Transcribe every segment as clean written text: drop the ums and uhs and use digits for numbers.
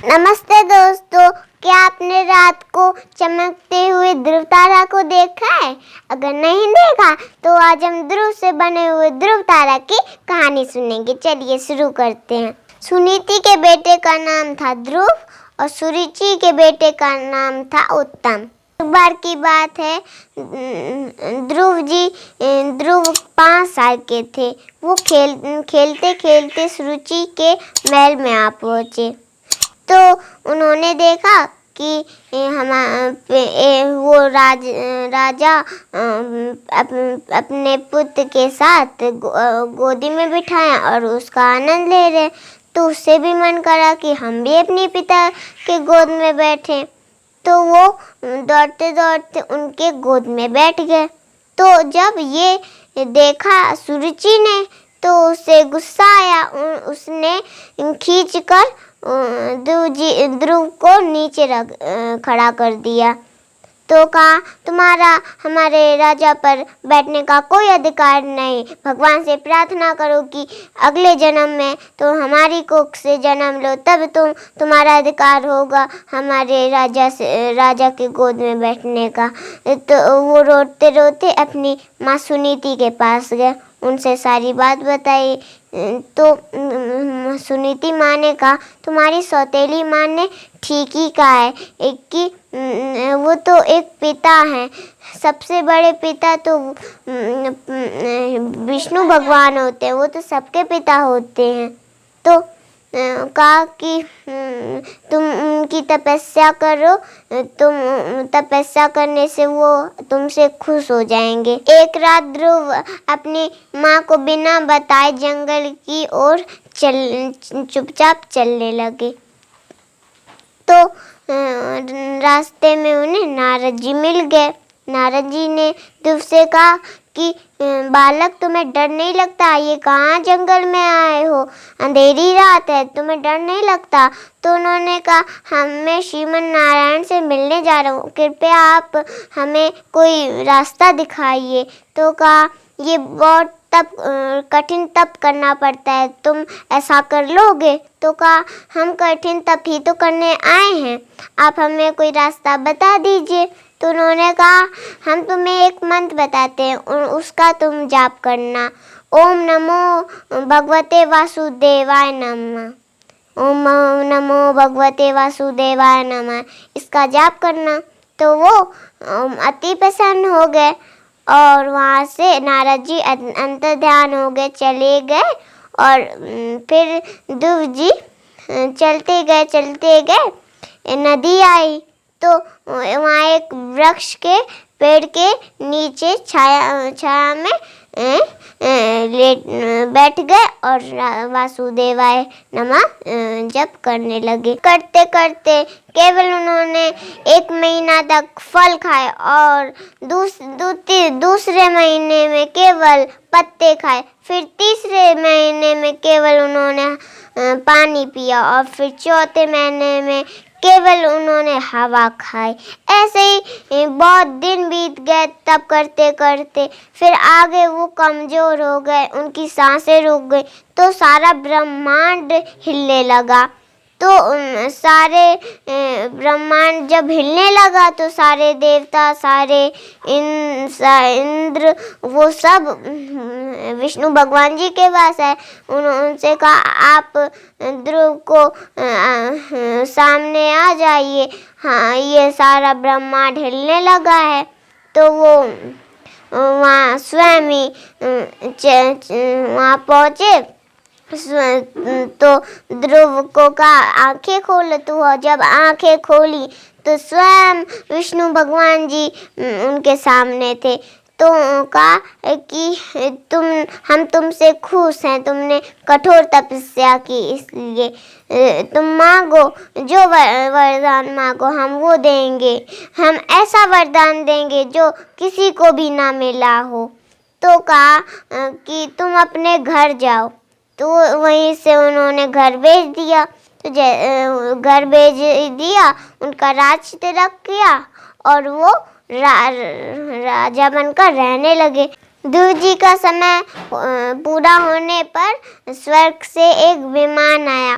नमस्ते दोस्तों, क्या आपने रात को चमकते हुए ध्रुव तारा को देखा है? अगर नहीं देखा तो आज हम ध्रुव से बने हुए ध्रुव तारा की कहानी सुनेंगे। चलिए शुरू करते हैं। सुनीति के बेटे का नाम था ध्रुव और सुरुचि के बेटे का नाम था उत्तम। एक बार की बात है, ध्रुव 5 साल के थे। वो खेलते खेलते सुरुचि के महल में आ पहुँचे तो उन्होंने देखा कि वो राजा अपने पुत्र के साथ गोदी में बिठाया और उसका आनंद ले रहे। तो उससे भी मन करा कि हम भी अपने पिता के गोद में बैठे। तो वो दौड़ते दौड़ते उनके गोद में बैठ गए। तो जब ये देखा सुरुचि ने तो उसे गुस्सा आया। उसने खींचकर ध्रुव को नीचे खड़ा कर दिया। तो कहा, तुम्हारा हमारे राजा पर बैठने का कोई अधिकार नहीं। भगवान से प्रार्थना करो कि अगले जन्म में तो हमारी कोख से जन्म लो, तब तुम्हारा अधिकार होगा हमारे राजा के गोद में बैठने का। तो वो रोते रोते अपनी माँ सुनीति के पास गए, उनसे सारी बात बताई। तो सुनीति माँ ने कहा, तुम्हारी सौतेली माँ ने ठीक ही कहा है कि वो तो एक पिता हैं। सबसे बड़े पिता तो विष्णु भगवान होते हैं, वो तो सबके पिता होते हैं। तो कहा कि तुम उनकी तपस्या करो, तुम तपस्या करने से वो तुमसे खुश हो जाएंगे। एक रात ध्रुव अपनी माँ को बिना बताए जंगल की ओर चुपचाप चलने लगे। तो रास्ते में उन्हें नारद जी मिल गए। नारद जी ने ध्रुव से कहा कि बालक, तुम्हें डर नहीं लगता? ये कहाँ जंगल में आए हो? अंधेरी रात है, तुम्हें डर नहीं लगता? तो उन्होंने कहा, मैं श्रीमन नारायण से मिलने जा रहा हूँ, कृपया आप हमें कोई रास्ता दिखाइए। तो कहा, ये बहुत कठिन तप करना पड़ता है, तुम ऐसा कर लोगे? तो कहा, हम कठिन तप ही तो करने आए हैं, आप हमें कोई रास्ता बता दीजिए। तो उन्होंने कहा, हम तुम्हें एक मंत्र बताते हैं, उसका तुम जाप करना। ओम नमो भगवते वासुदेवाय नमः। ओम नमो भगवते वासुदेवाय नमः, इसका जाप करना। तो वो अति प्रसन्न हो गए और वहाँ से नारद जी अंतर ध्यान हो गए, चले गए। और फिर ध्रुव जी चलते गए, नदी आई। तो वहाँ एक वृक्ष के पेड़ के नीचे छाया में बैठ गए और वासुदेवाय नमः जप करने लगे। करते करते केवल उन्होंने 1 महीना तक फल खाए और दूसरे महीने में केवल पत्ते खाए। फिर तीसरे महीने में केवल उन्होंने पानी पिया और फिर चौथे महीने में केवल उन्होंने हवा खाई। ऐसे ही बहुत दिन बीत गए। तब करते करते फिर आगे वो कमज़ोर हो गए, उनकी सांसें रुक गई। तो सारा ब्रह्मांड हिलने लगा। तो सारे ब्रह्मांड जब हिलने लगा तो सारे देवता, सारे इंद्र, वो सब विष्णु भगवान जी के पास आए। उनसे कहा, आप ध्रुव को सामने आ जाइए, हाँ ये सारा ब्रह्मांड हिलने लगा है। तो वो वहाँ स्वयं ही वहाँ पहुँचे। तो ध्रुव को कहा, आंखें खोलो। तो जब आंखें खोली तो स्वयं विष्णु भगवान जी उनके सामने थे। तो कहा कि हम तुमसे खुश हैं, तुमने कठोर तपस्या की, इसलिए तुम मांगो, जो वरदान मांगो हम वो देंगे। हम ऐसा वरदान देंगे जो किसी को भी ना मिला हो। तो कहा कि तुम अपने घर जाओ। तो वहीं से उन्होंने घर भेज दिया। तो घर भेज दिया, उनका राज तिलक किया और वो राजा बनकर रहने लगे। ध्रुव जी का समय पूरा होने पर स्वर्ग से एक विमान आया।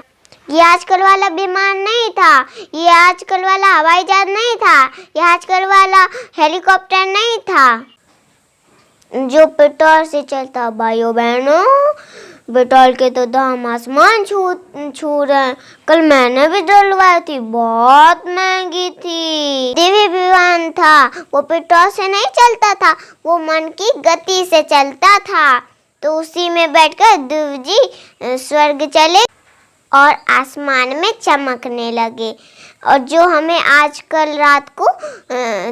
ये आजकल वाला विमान नहीं था, ये आजकल वाला हवाई जहाज नहीं था, ये आजकल वाला हेलीकॉप्टर नहीं था जो पेट्रोल से चलता। भाइयों बहनों, पेट्रोल के तो दाम आसमान छू रहे हैं। कल मैंने भी डलवाई थी, बहुत महंगी थी। दिव्य विमान था, वो पेट्रोल से नहीं चलता था, वो मन की गति से चलता था। तो उसी में बैठकर ध्रुव जी स्वर्ग चले और आसमान में चमकने लगे, और जो हमें आजकल रात को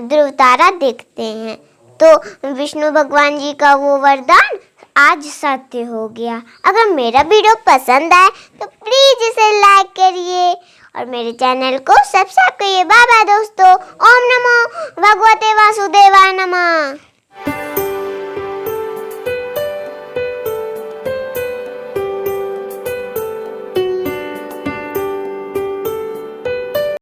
ध्रुव तारा देखते हैं। तो विष्णु भगवान जी का वो वरदान आज सत्य हो गया। अगर मेरा वीडियो पसंद आए तो प्लीज इसे लाइक करिए और मेरे चैनल को सब्सक्राइब करिए। बाय बाय दोस्तों। ओम नमो भगवते वासुदेवाय नमः।